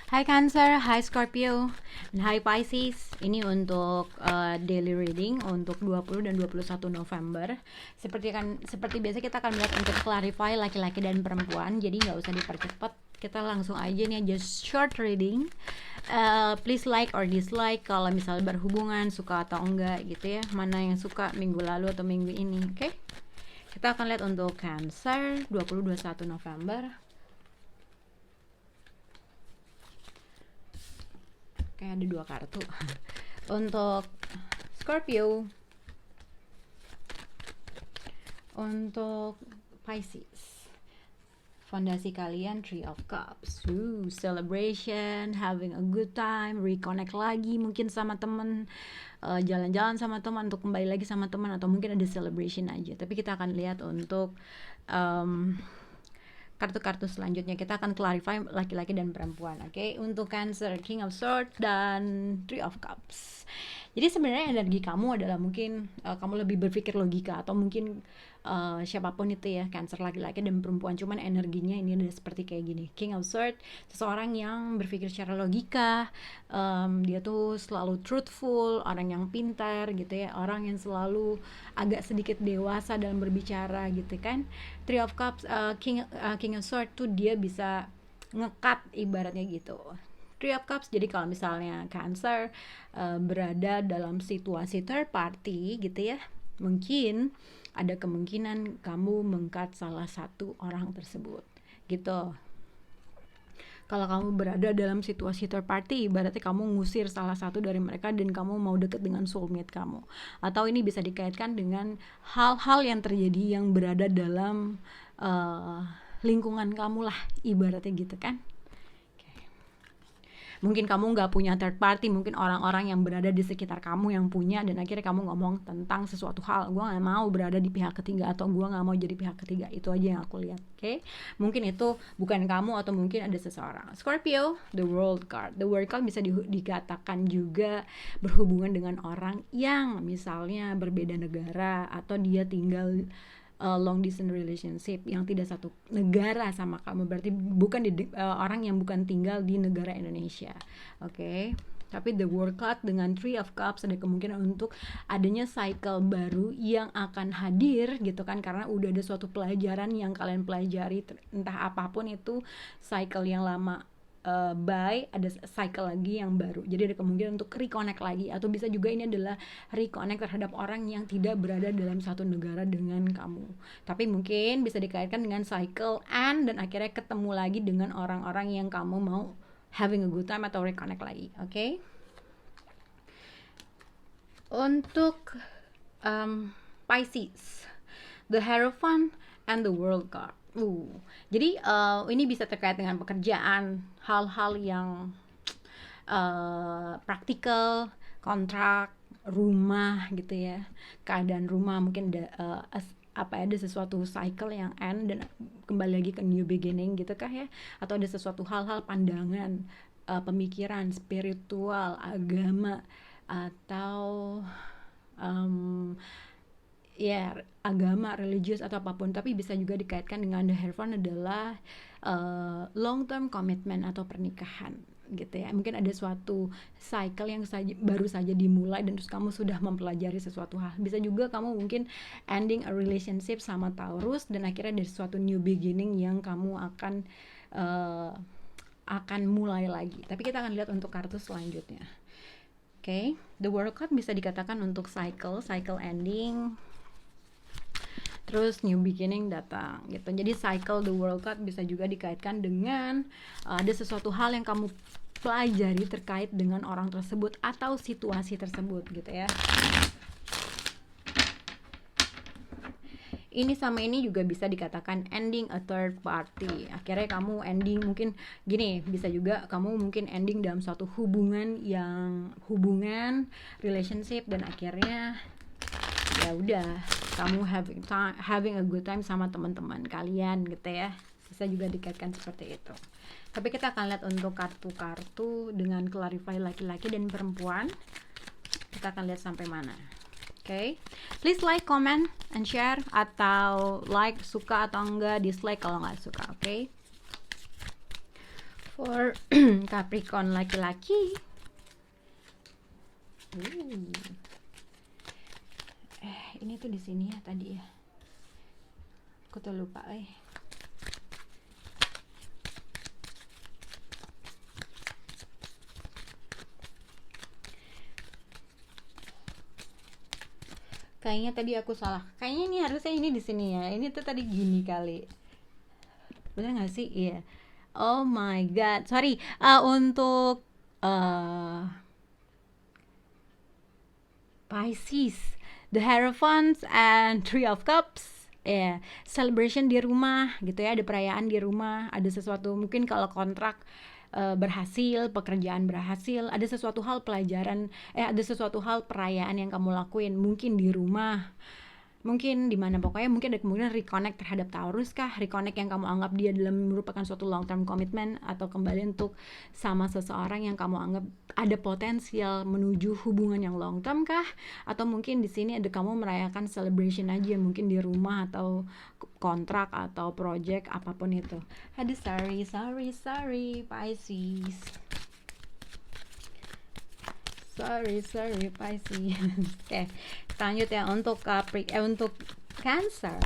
Hai Cancer, hai Scorpio, dan hai Pisces. Ini untuk daily reading untuk 20 dan 21 November. Seperti biasa kita akan melihat untuk clarify laki-laki dan perempuan. Jadi nggak usah dipercepat, kita langsung aja nih, just short reading. Please like or dislike kalau misalnya berhubungan, suka atau enggak gitu ya. Mana yang suka minggu lalu atau minggu ini, oke? Kita akan lihat untuk Cancer 20-21 November. Kayak ada dua kartu. Untuk Scorpio, untuk Pisces, fondasi kalian Three of Cups. Celebration, having a good time, reconnect lagi mungkin sama temen, jalan-jalan sama teman, untuk kembali lagi sama teman, atau mungkin ada celebration aja. Tapi kita akan lihat untuk kartu-kartu selanjutnya. Kita akan clarify laki-laki dan perempuan. Oke, untuk Cancer, King of Swords dan Three of Cups. Jadi sebenarnya energi kamu adalah mungkin kamu lebih berpikir logika, atau mungkin siapapun itu ya, Cancer laki-laki dan perempuan, cuman energinya ini udah seperti kayak gini. King of Swords, seseorang yang berpikir secara logika, dia tuh selalu truthful, orang yang pintar gitu ya, orang yang selalu agak sedikit dewasa dalam berbicara gitu kan. Three of Cups, King of Swords tuh dia bisa ngekat ibaratnya gitu. Three of Cups, jadi kalau misalnya Cancer berada dalam situasi third party gitu ya, mungkin ada kemungkinan kamu mengkat salah satu orang tersebut gitu. Kalau kamu berada dalam situasi third party, berarti kamu ngusir salah satu dari mereka dan kamu mau deket dengan soulmate kamu. Atau ini bisa dikaitkan dengan hal-hal yang terjadi yang berada dalam lingkungan kamu lah, ibaratnya gitu kan. Mungkin kamu nggak punya third party, mungkin orang-orang yang berada di sekitar kamu yang punya, dan akhirnya kamu ngomong tentang sesuatu hal, gue nggak mau berada di pihak ketiga, atau gue nggak mau jadi pihak ketiga. Itu aja yang aku lihat. Oke? Mungkin itu bukan kamu, atau mungkin ada seseorang. Scorpio, the World card. The World card bisa dikatakan juga berhubungan dengan orang yang misalnya berbeda negara, atau dia tinggal long distance relationship yang tidak satu negara sama kamu, berarti bukan orang yang bukan tinggal di negara Indonesia. Oke. Tapi the World card dengan Three of Cups ada kemungkinan untuk adanya cycle baru yang akan hadir gitu kan, karena udah ada suatu pelajaran yang kalian pelajari, entah apapun itu, cycle yang lama ada cycle lagi yang baru. Jadi ada kemungkinan untuk reconnect lagi, atau bisa juga ini adalah reconnect terhadap orang yang tidak berada dalam satu negara dengan kamu. Tapi mungkin bisa dikaitkan dengan cycle and dan akhirnya ketemu lagi dengan orang-orang yang kamu mau having a good time atau reconnect lagi. Oke? Untuk Pisces, the Hierophant and the World card. Jadi ini bisa terkait dengan pekerjaan, hal-hal yang praktikal, kontrak, rumah gitu ya, keadaan rumah, mungkin ada sesuatu cycle yang end dan kembali lagi ke new beginning gitu kah ya, atau ada sesuatu hal-hal pandangan, pemikiran spiritual, agama, atau ya agama, religius atau apapun. Tapi bisa juga dikaitkan dengan the Hierophant adalah long term commitment atau pernikahan gitu ya. Mungkin ada suatu cycle yang baru saja dimulai dan terus kamu sudah mempelajari sesuatu hal. Bisa juga kamu mungkin ending a relationship sama Taurus dan akhirnya ada suatu new beginning yang kamu akan mulai lagi. Tapi kita akan lihat untuk kartu selanjutnya. Oke, the World card bisa dikatakan untuk cycle ending, terus new beginning datang gitu. Jadi cycle the World card bisa juga dikaitkan dengan ada sesuatu hal yang kamu pelajari terkait dengan orang tersebut atau situasi tersebut gitu ya. Ini sama ini juga bisa dikatakan ending a third party. Akhirnya kamu ending, mungkin gini, bisa juga kamu mungkin ending dalam suatu hubungan relationship, dan akhirnya ya udah kamu having a good time sama teman-teman kalian gitu ya. Bisa juga dikaitkan seperti itu. Tapi kita akan lihat untuk kartu-kartu dengan clarify laki-laki dan perempuan. Kita akan lihat sampai mana. Oke, please like, comment, and share, atau like suka atau enggak, dislike kalau nggak suka. Oke. For Capricorn laki-laki. Ini tuh di sini ya tadi ya. Aku tuh lupa Kayaknya tadi aku salah. Kayaknya ini harusnya ini di sini ya. Ini tuh tadi gini kali. Bener nggak sih? Iya. Oh my god. Sorry. Untuk Pisces, the Hierophant and Three of Cups. Ya, celebration di rumah gitu ya, ada perayaan di rumah, ada sesuatu mungkin kalau kontrak berhasil, pekerjaan berhasil, ada sesuatu hal pelajaran, ada sesuatu hal perayaan yang kamu lakuin, mungkin di rumah, mungkin di mana pokoknya mungkin ada kemungkinan reconnect terhadap Taurus kah, reconnect yang kamu anggap dia dalam merupakan suatu long term commitment, atau kembali untuk sama seseorang yang kamu anggap ada potensial menuju hubungan yang long term kah, atau mungkin di sini ada kamu merayakan celebration aja mungkin di rumah atau kontrak atau project apapun itu. Aduh sorry Pisces. Sorry Pisces. Oke, lanjut ya untuk untuk Cancer.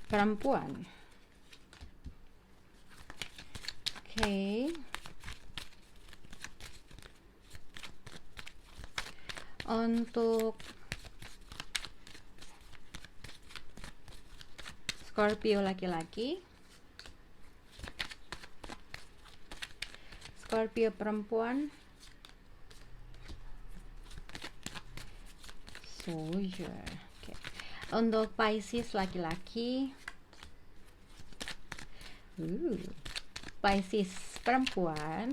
Perempuan. Oke. Untuk Scorpio laki-laki. Scorpio perempuan. Soldier. Okay. Untuk Pisces laki-laki. Pisces perempuan.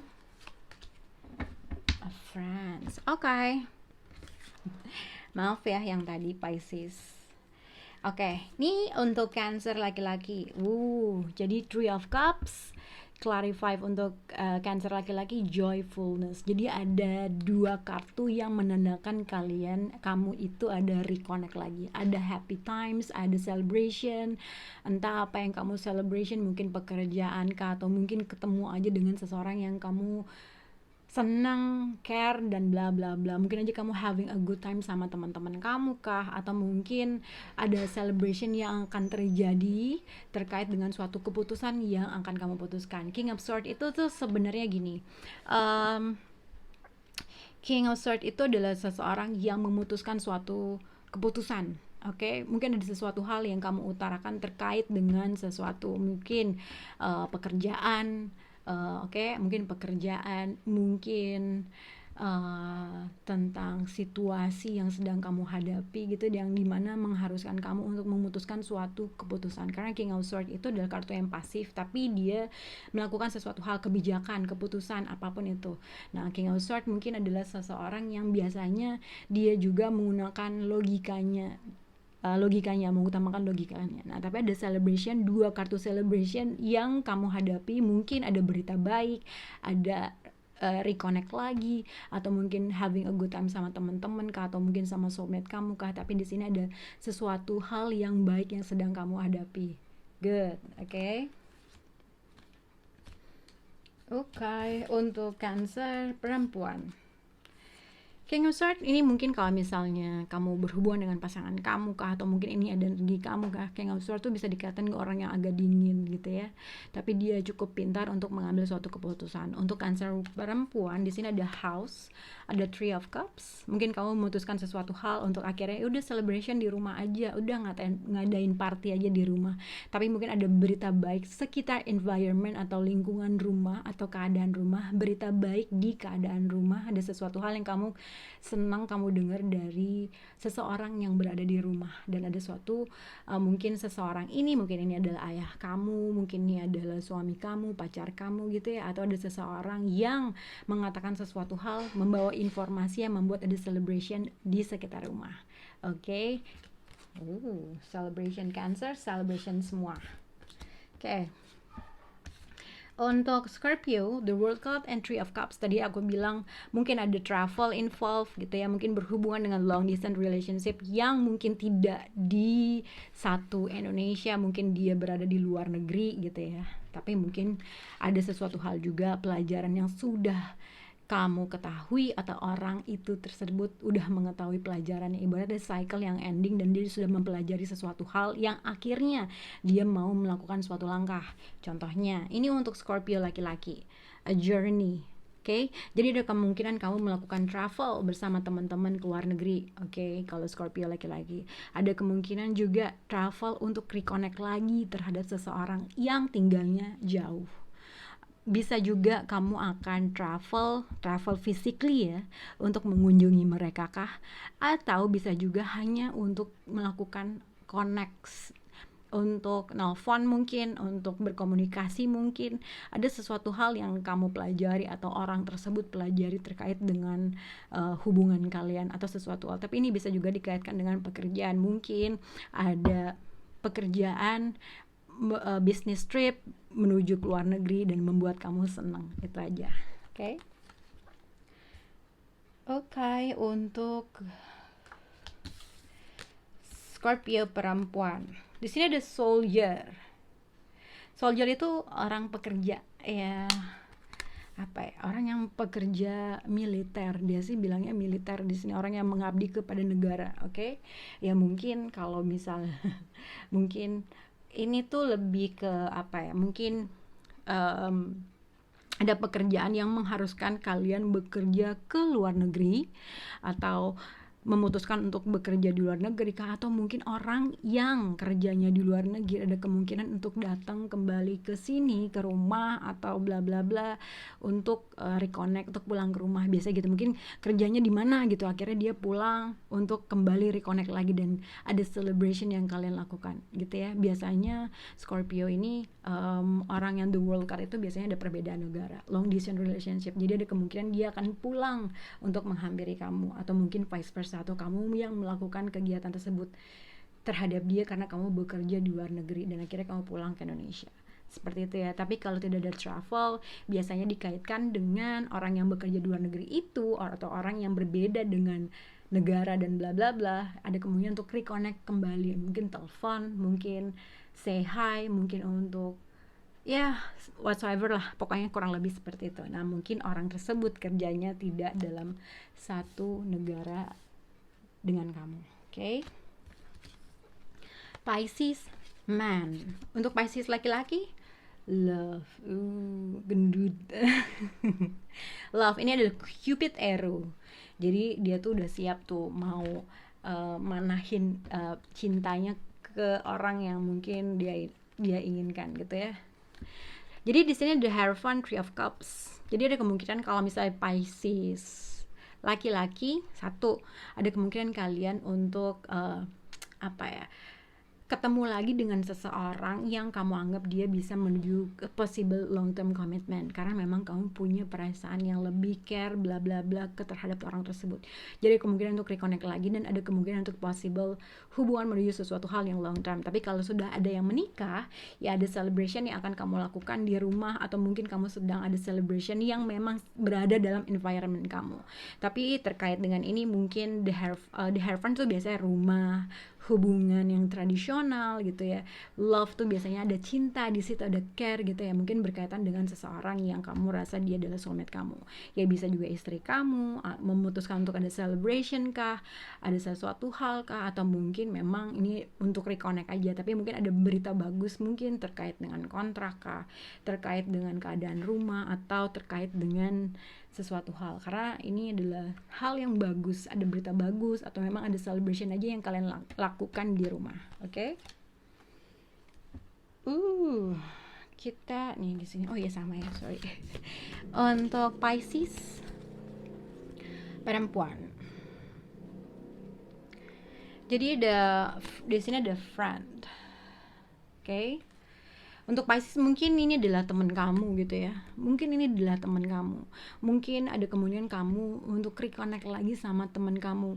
France. Oke. Maaf ya yang tadi Pisces. Oke, ini untuk Cancer laki-laki. Jadi Three of Cups. Clarify untuk Cancer laki-laki, joyfulness. Jadi ada dua kartu yang menandakan kamu itu ada reconnect lagi, ada happy times, ada celebration, entah apa yang kamu celebration, mungkin pekerjaan kah, atau mungkin ketemu aja dengan seseorang yang kamu senang, care, dan bla bla bla. Mungkin aja kamu having a good time sama teman-teman kamu kah, atau mungkin ada celebration yang akan terjadi terkait dengan suatu keputusan yang akan kamu putuskan. King of Swords itu tuh sebenarnya gini, King of Swords itu adalah seseorang yang memutuskan suatu keputusan. Oke, mungkin ada sesuatu hal yang kamu utarakan terkait dengan sesuatu, mungkin pekerjaan. Mungkin pekerjaan, mungkin tentang situasi yang sedang kamu hadapi gitu, yang dimana mengharuskan kamu untuk memutuskan suatu keputusan. Karena King of Swords itu adalah kartu yang pasif, tapi dia melakukan sesuatu hal, kebijakan, keputusan, apapun itu. Nah, King of Swords mungkin adalah seseorang yang biasanya dia juga menggunakan logikanya, mengutamakan logikanya. Nah, tapi ada celebration, dua kartu celebration yang kamu hadapi, mungkin ada berita baik, ada reconnect lagi, atau mungkin having a good time sama teman-teman kah, atau mungkin sama soulmate kamu kah, tapi di sini ada sesuatu hal yang baik yang sedang kamu hadapi. Good, oke. Untuk Cancer perempuan. King of Swords ini mungkin kalau misalnya kamu berhubungan dengan pasangan kamu kah, atau mungkin ini ada energi kamu kah. King of Swords tuh bisa dikatakan ke orang yang agak dingin gitu ya, tapi dia cukup pintar untuk mengambil suatu keputusan. Untuk Cancer perempuan di sini ada House, ada Three of Cups. Mungkin kamu memutuskan sesuatu hal untuk akhirnya udah celebration di rumah aja, udah ngadain party aja di rumah. Tapi mungkin ada berita baik sekitar environment atau lingkungan rumah atau keadaan rumah, berita baik di keadaan rumah, ada sesuatu hal yang kamu senang kamu dengar dari seseorang yang berada di rumah. Dan ada suatu mungkin seseorang ini, mungkin ini adalah ayah kamu, mungkin ini adalah suami kamu, pacar kamu gitu ya, atau ada seseorang yang mengatakan sesuatu hal, membawa informasi yang membuat ada celebration di sekitar rumah. Oke. Celebration Cancer, celebration semua. Oke. Untuk Scorpio, the World Cup and Three of Cups, tadi aku bilang mungkin ada travel involved gitu ya, mungkin berhubungan dengan long distance relationship yang mungkin tidak di satu Indonesia, mungkin dia berada di luar negeri gitu ya. Tapi mungkin ada sesuatu hal juga, pelajaran yang sudah kamu ketahui atau orang itu tersebut udah mengetahui pelajarannya, ibaratnya cycle yang ending dan dia sudah mempelajari sesuatu hal yang akhirnya dia mau melakukan suatu langkah. Contohnya ini untuk Scorpio laki-laki, a journey. Oke, jadi ada kemungkinan kamu melakukan travel bersama teman-teman ke luar negeri. Oke, kalau Scorpio laki-laki, ada kemungkinan juga travel untuk reconnect lagi terhadap seseorang yang tinggalnya jauh. Bisa juga kamu akan travel physically ya, untuk mengunjungi mereka kah, atau bisa juga hanya untuk melakukan connect, untuk nelfon mungkin, untuk berkomunikasi mungkin. Ada sesuatu hal yang kamu pelajari atau orang tersebut pelajari terkait dengan hubungan kalian atau sesuatu hal. Tapi ini bisa juga dikaitkan dengan pekerjaan, mungkin ada pekerjaan, business trip menuju ke luar negeri dan membuat kamu senang. Itu aja. Oke, untuk Scorpio perempuan, di sini ada soldier. Soldier itu orang pekerja ya, orang yang pekerja militer, dia sih bilangnya militer di sini, orang yang mengabdi kepada negara. Ya mungkin kalau misal mungkin ini tuh lebih ke mungkin ada pekerjaan yang mengharuskan kalian bekerja ke luar negeri, atau memutuskan untuk bekerja di luar negeri kah, atau mungkin orang yang kerjanya di luar negeri ada kemungkinan untuk datang kembali ke sini, ke rumah atau bla bla bla, untuk reconnect, untuk pulang ke rumah. Biasa gitu, mungkin kerjanya di mana gitu, akhirnya dia pulang untuk kembali reconnect lagi dan ada celebration yang kalian lakukan gitu ya. Biasanya Scorpio ini orang yang the world card itu biasanya ada perbedaan negara, long distance relationship, jadi ada kemungkinan dia akan pulang untuk menghampiri kamu, atau mungkin vice versa, atau kamu yang melakukan kegiatan tersebut terhadap dia karena kamu bekerja di luar negeri dan akhirnya kamu pulang ke Indonesia. Seperti itu ya. Tapi kalau tidak ada travel, biasanya dikaitkan dengan orang yang bekerja di luar negeri itu, atau orang yang berbeda dengan negara dan bla bla bla, ada kemungkinan untuk reconnect kembali, mungkin telepon, mungkin say hi, mungkin untuk ya whatsoever lah, pokoknya kurang lebih seperti itu. Nah mungkin orang tersebut kerjanya tidak dalam satu negara dengan kamu. Pisces man. Untuk Pisces laki-laki, love, gendut. Love ini adalah Cupid arrow, jadi dia tuh udah siap tuh mau manahin cintanya ke orang yang mungkin dia inginkan gitu ya. Jadi di sini ada Hierophant, Three of Cups. Jadi ada kemungkinan kalau misalnya Pisces laki-laki, satu, ada kemungkinan kalian untuk ketemu lagi dengan seseorang yang kamu anggap dia bisa menuju ke possible long term commitment, karena memang kamu punya perasaan yang lebih care bla bla bla ke terhadap orang tersebut. Jadi kemungkinan untuk reconnect lagi, dan ada kemungkinan untuk possible hubungan menuju sesuatu hal yang long term. Tapi kalau sudah ada yang menikah, ya ada celebration yang akan kamu lakukan di rumah, atau mungkin kamu sedang ada celebration yang memang berada dalam environment kamu. Tapi terkait dengan ini, mungkin the Hierophant tuh biasanya rumah, hubungan yang tradisional gitu ya. Love tuh biasanya ada cinta di situ, ada care gitu ya, mungkin berkaitan dengan seseorang yang kamu rasa dia adalah soulmate kamu. Ya bisa juga istri kamu, memutuskan untuk ada celebration kah, ada sesuatu hal kah, atau mungkin memang ini untuk reconnect aja, tapi mungkin ada berita bagus mungkin terkait dengan kontrak kah, terkait dengan keadaan rumah, atau terkait dengan sesuatu hal, karena ini adalah hal yang bagus, ada berita bagus, atau memang ada celebration aja yang kalian lakukan di rumah. Kita nih di sini, oh ya sama ya, sorry. Untuk Pisces perempuan, jadi di sini ada friend. Untuk Pisces mungkin ini adalah teman kamu gitu ya. Mungkin ini adalah teman kamu. Mungkin ada kemungkinan kamu untuk reconnect lagi sama teman kamu.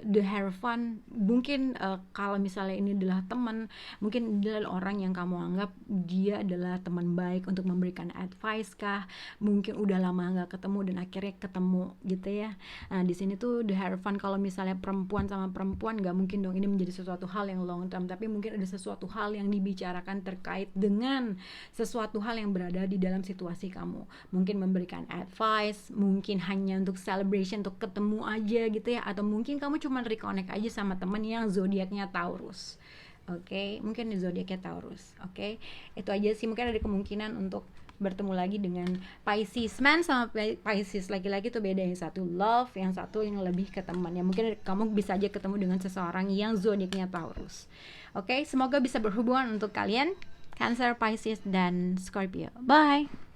the hierophant mungkin kalau misalnya ini adalah teman, mungkin adalah orang yang kamu anggap dia adalah teman baik untuk memberikan advice kah, mungkin udah lama nggak ketemu dan akhirnya ketemu gitu ya. Nah di sini tuh the hierophant, kalau misalnya perempuan sama perempuan nggak mungkin dong ini menjadi sesuatu hal yang long term, tapi mungkin ada sesuatu hal yang dibicarakan terkait dengan sesuatu hal yang berada di dalam situasi kamu, mungkin memberikan advice, mungkin hanya untuk celebration, untuk ketemu aja gitu ya, atau mungkin kamu cuma reconnect aja sama teman yang zodiaknya Taurus. Oke, mungkin zodiaknya Taurus. Oke, itu aja sih, mungkin ada kemungkinan untuk bertemu lagi dengan Pisces man sama Pisces laki-laki tuh beda, yang satu love, yang satu yang lebih ke teman. Ya mungkin kamu bisa aja ketemu dengan seseorang yang zodiaknya Taurus. Oke, semoga bisa berhubungan untuk kalian Cancer, Pisces, dan Scorpio. Bye.